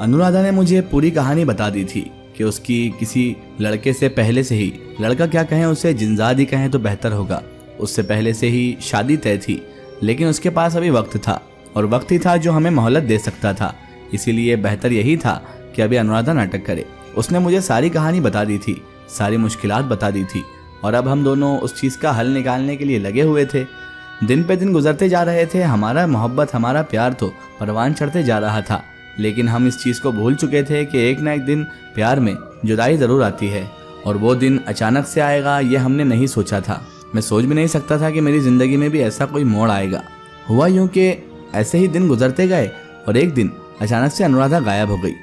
अनुराधा ने मुझे पूरी कहानी बता दी थी कि उसकी किसी लड़के से पहले से ही, लड़का क्या कहें उसे जिंजाद ही कहें तो बेहतर होगा, उससे पहले से ही शादी तय थी, लेकिन उसके पास अभी वक्त था और वक्त ही था जो हमें मोहलत दे सकता था। इसीलिए बेहतर यही था कि अभी अनुराधा नाटक करे। उसने मुझे सारी कहानी बता दी थी, सारी मुश्किलात बता दी थी और अब हम दोनों उस चीज़ का हल निकालने के लिए लगे हुए थे। दिन पे दिन गुजरते जा रहे थे, हमारा मोहब्बत, हमारा प्यार तो परवान चढ़ते जा रहा था, लेकिन हम इस चीज़ को भूल चुके थे कि एक ना एक दिन प्यार में जुदाई ज़रूर आती है और वो दिन अचानक से आएगा, ये हमने नहीं सोचा था। मैं सोच भी नहीं सकता था कि मेरी ज़िंदगी में भी ऐसा कोई मोड़ आएगा। हुआ यूँ कि ऐसे ही दिन गुजरते गए और एक दिन अचानक से अनुराधा गायब हो गई।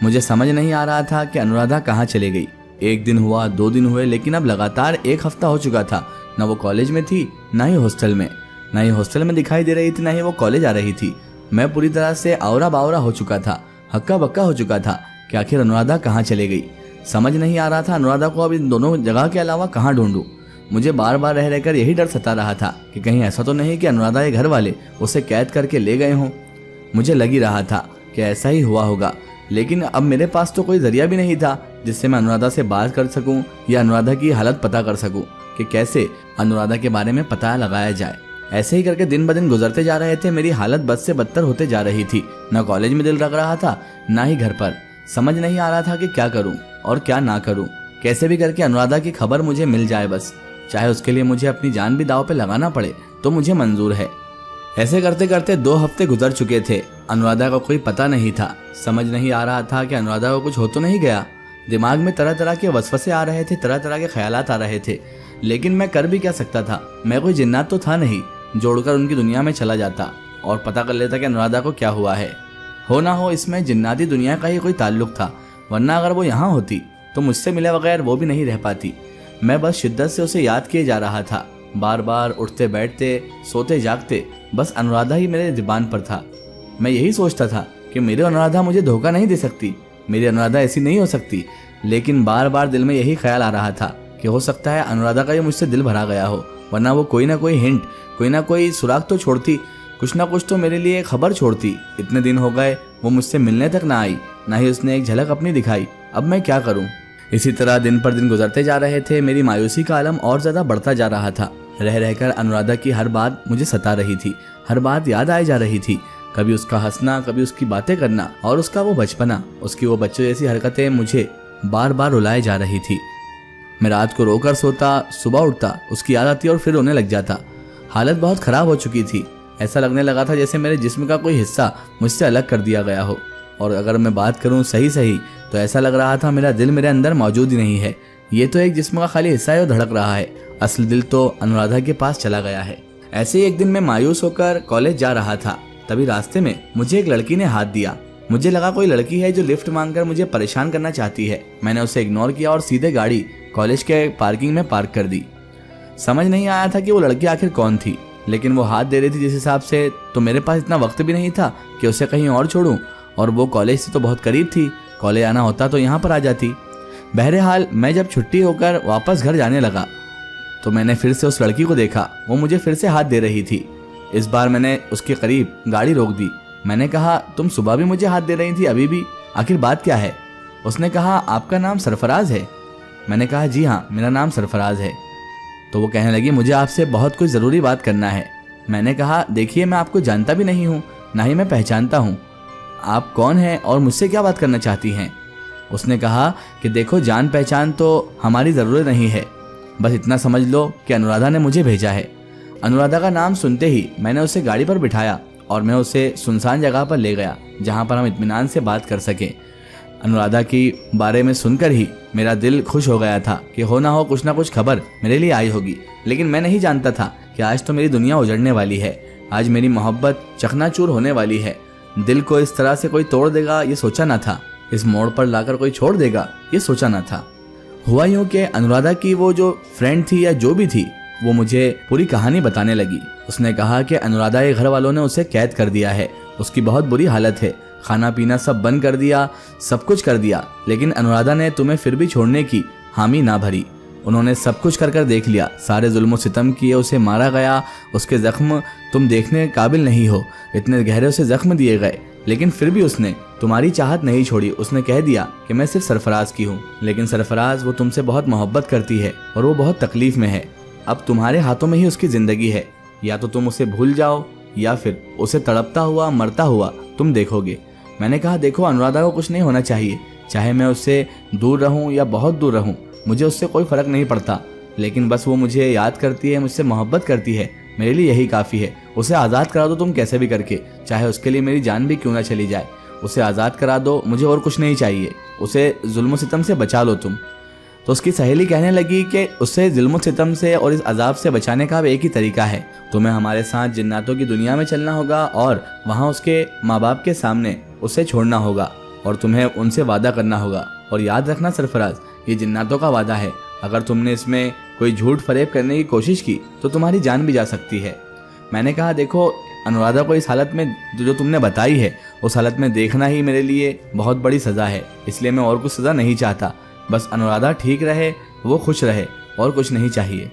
मुझे समझ नहीं आ रहा था कि अनुराधा कहाँ चली गई। एक दिन हुआ, 2 दिन हुए, लेकिन अब लगातार 1 हफ्ता हो चुका था। ना वो कॉलेज में थी, ना ही हॉस्टल में। ना ही हॉस्टल में दिखाई दे रही थी, ना ही वो कॉलेज आ रही थी। मैं पूरी तरह से आवरा बावरा हो चुका था, हक्का बक्का हो चुका था कि आखिर अनुराधा कहाँ चली गई। समझ नहीं आ रहा था अनुराधा को अब इन दोनों जगह के अलावा कहाँ ढूंढूं। मुझे बार बार रह रहकर यही डर सता रहा था कि कहीं ऐसा तो नहीं कि अनुराधा के घर वाले उसे कैद करके ले गए हों। मुझे लग ही रहा था कि ऐसा ही हुआ होगा, लेकिन अब मेरे पास तो कोई जरिया भी नहीं था जिससे मैं अनुराधा से बात कर सकूं या अनुराधा की हालत पता कर सकूं कि कैसे अनुराधा के बारे में पता लगाया जाए। ऐसे ही करके दिन ब दिन गुजरते जा रहे थे। मेरी हालत बद से बदतर होते जा रही थी। ना कॉलेज में दिल लग रहा था, ना ही घर पर। समझ नहीं आ रहा था कि क्या करूं और क्या ना करूं। कैसे भी करके अनुराधा की खबर मुझे मिल जाए, बस चाहे उसके लिए मुझे अपनी जान भी दांव पे लगाना पड़े तो मुझे मंजूर है। ऐसे करते करते 2 हफ्ते गुजर चुके थे। अनुराधा का कोई पता नहीं था। समझ नहीं आ रहा था कि अनुराधा को कुछ हो तो नहीं गया। दिमाग में तरह तरह के वसवसे आ रहे थे, तरह तरह के ख्यालात आ रहे थे, लेकिन मैं कर भी क्या सकता था। मैं कोई जिन्नात तो था नहीं, जोड़कर उनकी दुनिया में चला जाता और पता कर लेता कि अनुराधा को क्या हुआ है। हो ना हो इसमें जिन्नाती दुनिया का ही कोई ताल्लुक था, वरना अगर वो यहाँ होती तो मुझसे मिले बगैर वो भी नहीं रह पाती। मैं बस शिद्दत से उसे याद किए जा रहा था। बार बार उठते बैठते, सोते जागते बस अनुराधा ही मेरे ज़ुबान पर था। मैं यही सोचता था कि मेरी अनुराधा मुझे धोखा नहीं दे सकती, मेरी अनुराधा ऐसी नहीं हो सकती। लेकिन बार बार दिल में यही ख्याल आ रहा था कि हो सकता है अनुराधा का ये मुझसे दिल भरा गया हो, वरना वो कोई ना कोई हिंट, कोई ना कोई सुराग तो छोड़ती, कुछ ना कुछ तो मेरे लिए खबर छोड़ती। इतने दिन हो गए वो मुझसे मिलने तक ना आई, ना ही उसने एक झलक अपनी दिखाई। अब मैं क्या करूं? इसी तरह दिन पर दिन गुजरते जा रहे थे। मेरी मायूसी का आलम और ज़्यादा बढ़ता जा रहा था। रह रहकर अनुराधा की हर बात मुझे सता रही थी, हर बात याद आई जा रही थी। कभी उसका हंसना, कभी उसकी बातें करना और उसका वो बचपना, उसकी वो बच्चों जैसी हरकतें मुझे बार बार रुलाए जा रही थी। मैं रात को रोकर सोता, सुबह उठता, उसकी याद आती और फिर रोने लग जाता। हालत बहुत ख़राब हो चुकी थी। ऐसा लगने लगा था जैसे मेरे जिस्म का कोई हिस्सा मुझसे अलग कर दिया गया हो। और अगर मैं बात करूं सही सही तो ऐसा लग रहा था मेरा दिल मेरे अंदर मौजूद ही नहीं है। ये तो एक जिस्म का खाली हिस्सा है जो धड़क रहा है, असल दिल तो अनुराधा के पास चला गया है। ऐसे ही एक दिन मैं मायूस होकर कॉलेज जा रहा था, तभी रास्ते में मुझे एक लड़की ने हाथ दिया। मुझे लगा कोई लड़की है जो लिफ्ट मांगकर मुझे परेशान करना चाहती है। मैंने उसे इग्नोर किया और सीधे गाड़ी कॉलेज के पार्किंग में पार्क कर दी। समझ नहीं आया था कि वो लड़की आखिर कौन थी, लेकिन वो हाथ दे रही थी जिस हिसाब से, तो मेरे पास इतना वक्त भी नहीं था कि उसे कहीं और छोड़ूं। और वो कॉलेज से तो बहुत करीब थी, कॉलेज आना होता तो यहाँ पर आ जाती। बहरहाल मैं जब छुट्टी होकर वापस घर जाने लगा तो मैंने फिर से उस लड़की को देखा। वो मुझे फिर से हाथ दे रही थी। इस बार मैंने उसके करीब गाड़ी रोक दी। मैंने कहा, तुम सुबह भी मुझे हाथ दे रही थी, अभी भी, आखिर बात क्या है? उसने कहा, आपका नाम सरफराज है? मैंने कहा, जी हाँ, मेरा नाम सरफराज है। तो वो कहने लगी, मुझे आपसे बहुत कुछ ज़रूरी बात करना है। मैंने कहा, देखिए, मैं आपको जानता भी नहीं हूँ, ना ही मैं पहचानता हूँ। आप कौन हैं और मुझसे क्या बात करना चाहती हैं? उसने कहा कि देखो, जान पहचान तो हमारी ज़रूरत नहीं है, बस इतना समझ लो कि अनुराधा ने मुझे भेजा है। अनुराधा का नाम सुनते ही मैंने उसे गाड़ी पर बिठाया और मैं उसे सुनसान जगह पर ले गया जहाँ पर हम इत्मीनान से बात कर सकें। अनुराधा की बारे में सुनकर ही मेरा दिल खुश हो गया था कि हो ना हो कुछ ना कुछ खबर मेरे लिए आई होगी। लेकिन मैं नहीं जानता था कि आज तो मेरी दुनिया उजड़ने वाली है, आज मेरी मोहब्बत चकनाचूर होने वाली है। दिल को इस तरह से कोई तोड़ देगा ये सोचा ना था, इस मोड़ पर लाकर कोई छोड़ देगा ये सोचा ना था। हुआ यूँ कि अनुराधा की वो जो फ्रेंड थी या जो भी थी, वो मुझे पूरी कहानी बताने लगी। उसने कहा कि अनुराधा के घर वालों ने उसे कैद कर दिया है, उसकी बहुत बुरी हालत है, खाना पीना सब बंद कर दिया, सब कुछ कर दिया, लेकिन अनुराधा ने तुम्हें फिर भी छोड़ने की हामी ना भरी। उन्होंने सब कुछ कर देख लिया, सारे जुल्म सितम किए, उसे मारा गया, उसके जख्म तुम देखने काबिल नहीं हो, इतने गहरे उसे जख्म दिए गए, लेकिन फिर भी उसने तुम्हारी चाहत नहीं छोड़ी। उसने कह दिया कि मैं सिर्फ सरफराज की हूँ, लेकिन सरफराज वो तुमसे बहुत मोहब्बत करती है और वो बहुत तकलीफ में है। अब तुम्हारे हाथों में ही उसकी जिंदगी है, या तो तुम उसे भूल जाओ या फिर उसे तड़पता हुआ मरता हुआ तुम देखोगे। मैंने कहा देखो अनुराधा को कुछ नहीं होना चाहिए, चाहे मैं उससे दूर रहूं या बहुत दूर रहूं, मुझे उससे कोई फर्क नहीं पड़ता, लेकिन बस वो मुझे याद करती है, मुझसे मोहब्बत करती है, मेरे लिए यही काफ़ी है। उसे आज़ाद करा दो तुम कैसे भी करके, चाहे उसके लिए मेरी जान भी क्यों ना चली जाए। उसे आज़ाद करा दो, मुझे और कुछ नहीं चाहिए, उसे जुल्म सितम से बचा लो तुम। तो उसकी सहेली कहने लगी कि उससे जुल्म सितम से और इस अजाब से बचाने का अब एक ही तरीका है, तुम्हें हमारे साथ जिन्नातों की दुनिया में चलना होगा और वहाँ उसके माँ बाप के सामने उसे छोड़ना होगा और तुम्हें उनसे वादा करना होगा। और याद रखना सरफराज, ये जिन्नातों का वादा है, अगर तुमने इसमें कोई झूठ फरेब करने की कोशिश की तो तुम्हारी जान भी जा सकती है। मैंने कहा देखो अनुराधा को इस हालत में जो तुमने बताई है, उस हालत में देखना ही मेरे लिए बहुत बड़ी सज़ा है, इसलिए मैं और कुछ सज़ा नहीं चाहता, बस अनुराधा ठीक रहे, वो खुश रहे, और कुछ नहीं चाहिए।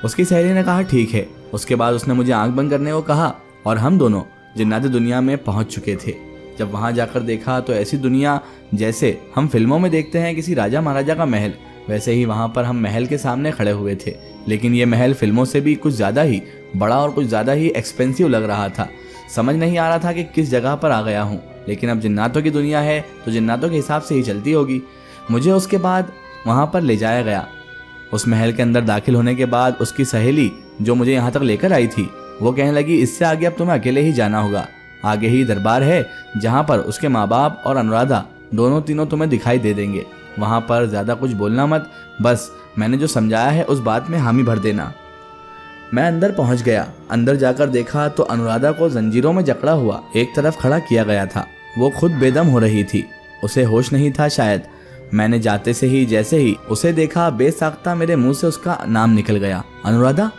उसकी सहेली ने कहा ठीक है। उसके बाद उसने मुझे आंख बंद करने को कहा और हम दोनों जिन्नाती दुनिया में पहुंच चुके थे। जब वहां जाकर देखा तो ऐसी दुनिया जैसे हम फिल्मों में देखते हैं किसी राजा महाराजा का महल, वैसे ही वहां पर हम महल के सामने खड़े हुए थे, लेकिन ये महल फिल्मों से भी कुछ ज़्यादा ही बड़ा और कुछ ज़्यादा ही एक्सपेंसिव लग रहा था। समझ नहीं आ रहा था कि किस जगह पर आ गया हूँ, लेकिन अब जिन्नातों की दुनिया है तो जिन्नातों के हिसाब से ही चलती होगी। मुझे उसके बाद वहाँ पर ले जाया गया। उस महल के अंदर दाखिल होने के बाद उसकी सहेली जो मुझे यहाँ तक लेकर आई थी, वो कहने लगी इससे आगे अब तुम्हें अकेले ही जाना होगा, आगे ही दरबार है जहाँ पर उसके माँ बाप और अनुराधा दोनों तीनों तुम्हें दिखाई दे देंगे, वहाँ पर ज़्यादा कुछ बोलना मत, बस मैंने जो समझाया है उस बात में हामी भर देना। मैं अंदर पहुँच गया। अंदर जाकर देखा तो अनुराधा को जंजीरों में जकड़ा हुआ एक तरफ खड़ा किया गया था। वो खुद बेदम हो रही थी, उसे होश नहीं था शायद। मैंने जाते से ही जैसे ही उसे देखा बेसाख्ता मेरे मुंह से उसका नाम निकल गया, अनुराधा।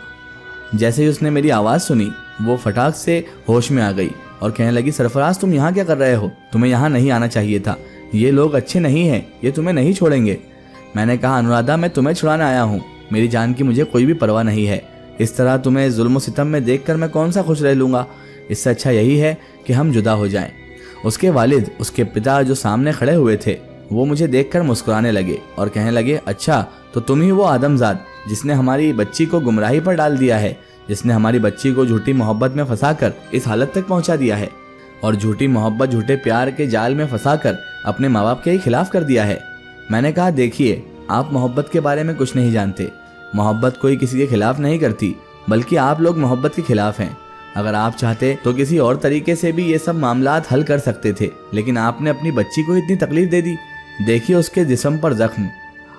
जैसे ही उसने मेरी आवाज़ सुनी वो फटाक से होश में आ गई और कहने लगी सरफराज तुम यहाँ क्या कर रहे हो, तुम्हें यहाँ नहीं आना चाहिए था, ये लोग अच्छे नहीं हैं, ये तुम्हें नहीं छोड़ेंगे। मैंने कहा अनुराधा मैं तुम्हें छुड़ाने आया हूँ, मेरी जान की मुझे कोई भी परवाह नहीं है, इस तरह तुम्हें जुल्म सितम में देखकर मैं कौन सा खुश रह लूँगा, इससे अच्छा यही है कि हम जुदा हो जाएं। उसके वालिद, उसके पिता जो सामने खड़े हुए थे, वो मुझे देखकर मुस्कुराने लगे और कहने लगे अच्छा तो तुम ही वो आदमजाद जिसने हमारी बच्ची को गुमराही पर डाल दिया है, जिसने हमारी बच्ची को झूठी मोहब्बत में फंसाकर इस हालत तक पहुंचा दिया है और झूठी मोहब्बत झूठे प्यार के जाल में फंसाकर अपने माँ बाप के ही खिलाफ कर दिया है। मैंने कहा देखिए आप मोहब्बत के बारे में कुछ नहीं जानते, मोहब्बत कोई किसी के खिलाफ नहीं करती, बल्कि आप लोग मोहब्बत के खिलाफ हैं। अगर आप चाहते तो किसी और तरीके से भी ये सब मामलात हल कर सकते थे, लेकिन आपने अपनी बच्ची को इतनी तकलीफ दे दी। देखिए उसके जिस्म पर जख्म।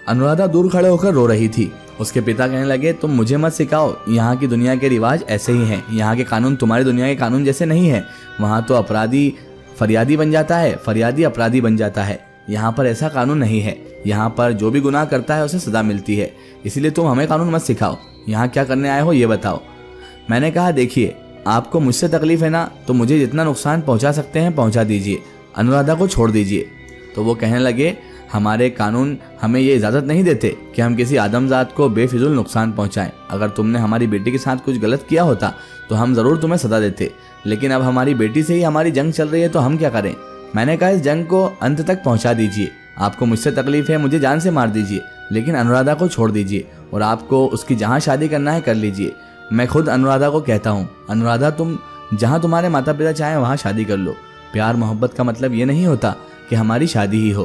अनुराधा दूर खड़े होकर रो रही थी। उसके पिता कहने लगे तुम मुझे मत सिखाओ, यहाँ की दुनिया के रिवाज ऐसे ही हैं, यहाँ के कानून तुम्हारी दुनिया के कानून जैसे नहीं है। वहाँ तो अपराधी फरियादी बन जाता है, फरियादी अपराधी बन जाता है, यहाँ पर ऐसा कानून नहीं है। यहाँ पर जो भी गुनाह करता है उसे सजा मिलती है, इसीलिए तुम हमें कानून मत सिखाओ, यहाँ क्या करने आए हो ये बताओ। मैंने कहा देखिए आपको मुझसे तकलीफ है ना, तो मुझे जितना नुकसान पहुँचा सकते हैं पहुँचा दीजिए, अनुराधा को छोड़ दीजिए। तो वो कहने लगे हमारे कानून हमें ये इजाज़त नहीं देते कि हम किसी आदमजात को बेफिजूल नुकसान पहुंचाएं। अगर तुमने हमारी बेटी के साथ कुछ गलत किया होता तो हम ज़रूर तुम्हें सज़ा देते, लेकिन अब हमारी बेटी से ही हमारी जंग चल रही है तो हम क्या करें। मैंने कहा इस जंग को अंत तक पहुंचा दीजिए, आपको मुझसे तकलीफ है, मुझे जान से मार दीजिए, लेकिन अनुराधा को छोड़ दीजिए और आपको उसकी जहाँ शादी करना है कर लीजिए। मैं खुद अनुराधा को कहता हूँ अनुराधा तुम जहाँ तुम्हारे माता पिता चाहें वहाँ शादी कर लो। प्यार मोहब्बत का मतलब ये नहीं होता कि हमारी शादी ही हो,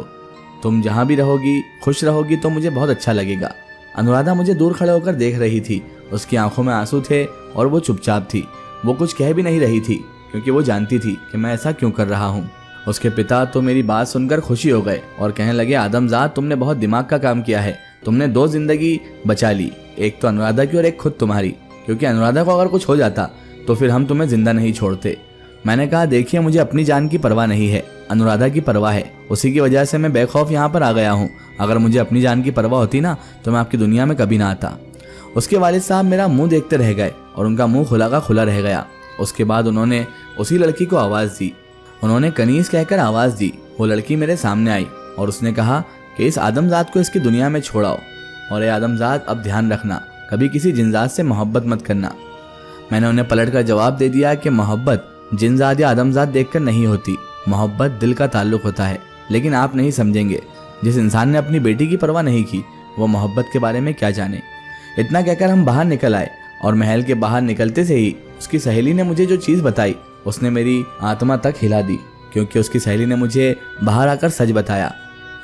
तुम जहाँ भी रहोगी खुश रहोगी तो मुझे बहुत अच्छा लगेगा। अनुराधा मुझे दूर खड़े होकर देख रही थी, उसकी आंखों में आंसू थे और वो चुपचाप थी, वो कुछ कह भी नहीं रही थी क्योंकि वो जानती थी कि मैं ऐसा क्यों कर रहा हूँ। उसके पिता तो मेरी बात सुनकर खुशी हो गए और कहने लगे आदमजाद तुमने बहुत दिमाग का काम किया है, तुमने 2 जिंदगी बचा ली, एक तो अनुराधा की और एक खुद तुम्हारी, क्योंकि अनुराधा को अगर कुछ हो जाता तो फिर हम तुम्हें जिंदा नहीं छोड़ते। मैंने कहा देखिए मुझे अपनी जान की परवाह नहीं है, अनुराधा की परवाह है, उसी की वजह से मैं बेखौफ यहाँ पर आ गया हूँ। अगर मुझे अपनी जान की परवाह होती ना तो मैं आपकी दुनिया में कभी ना आता। उसके वालिद साहब मेरा मुंह देखते रह गए और उनका मुंह खुला का खुला रह गया। उसके बाद उन्होंने उसी लड़की को आवाज़ दी, उन्होंने कनीज कहकर आवाज़ दी। वो लड़की मेरे सामने आई और उसने कहा कि इस आदमजात को इसकी दुनिया में छोड़ाओ, और ये आदमजात अब ध्यान रखना कभी किसी जिनजात से मोहब्बत मत करना। मैंने उन्हें पलट कर जवाब दे दिया कि मोहब्बत जिनजात या आदमजात देखकर नहीं होती, मोहब्बत दिल का ताल्लुक होता है, लेकिन आप नहीं समझेंगे। जिस इंसान ने अपनी बेटी की परवाह नहीं की वो मोहब्बत के बारे में क्या जाने। इतना कहकर हम बाहर निकल आए और महल के बाहर निकलते से ही उसकी सहेली ने मुझे जो चीज़ बताई उसने मेरी आत्मा तक हिला दी, क्योंकि उसकी सहेली ने मुझे बाहर आकर सच बताया।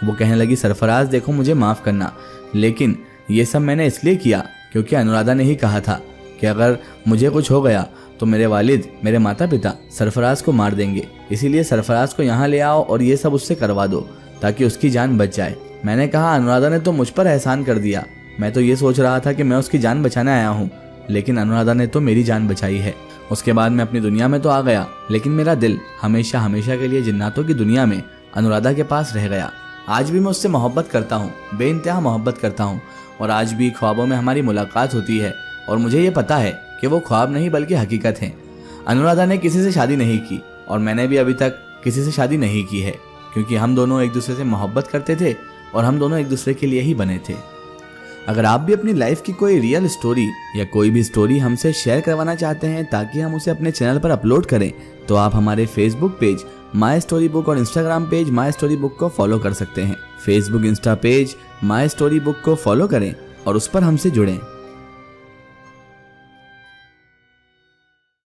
वो कहने लगी, सरफराज देखो, मुझे माफ़ करना, लेकिन ये सब मैंने इसलिए किया क्योंकि अनुराधा ने ही कहा था कि अगर मुझे कुछ हो गया तो मेरे वालिद, मेरे माता पिता सरफराज को मार देंगे। इसीलिए सरफराज को यहाँ ले आओ और ये सब उससे करवा दो ताकि उसकी जान बच जाए। मैंने कहा, अनुराधा ने तो मुझ पर एहसान कर दिया, मैं तो ये सोच रहा था कि मैं उसकी जान बचाने आया हूँ, लेकिन अनुराधा ने तो मेरी जान बचाई है। उसके बाद मैं अपनी दुनिया में तो आ गया, लेकिन मेरा दिल हमेशा हमेशा के लिए जिन्नातों की दुनिया में अनुराधा के पास रह गया। आज भी मैं उससे मोहब्बत करता हूँ, बेइंतहा मोहब्बत करता हूँ, और आज भी ख्वाबों में हमारी मुलाकात होती है और मुझे ये पता है कि वो ख्वाब नहीं बल्कि हकीकत है। अनुराधा ने किसी से शादी नहीं की और मैंने भी अभी तक किसी से शादी नहीं की है, क्योंकि हम दोनों एक दूसरे से मोहब्बत करते थे और हम दोनों एक दूसरे के लिए ही बने थे। अगर आप भी अपनी लाइफ की कोई रियल स्टोरी या कोई भी स्टोरी हमसे शेयर करवाना चाहते हैं ताकि हम उसे अपने चैनल पर अपलोड करें, तो आप हमारे Facebook page my story book और Instagram page my story book को फॉलो कर सकते हैं। Facebook Insta page my story book को फॉलो करें और उस पर हमसे जुड़ें।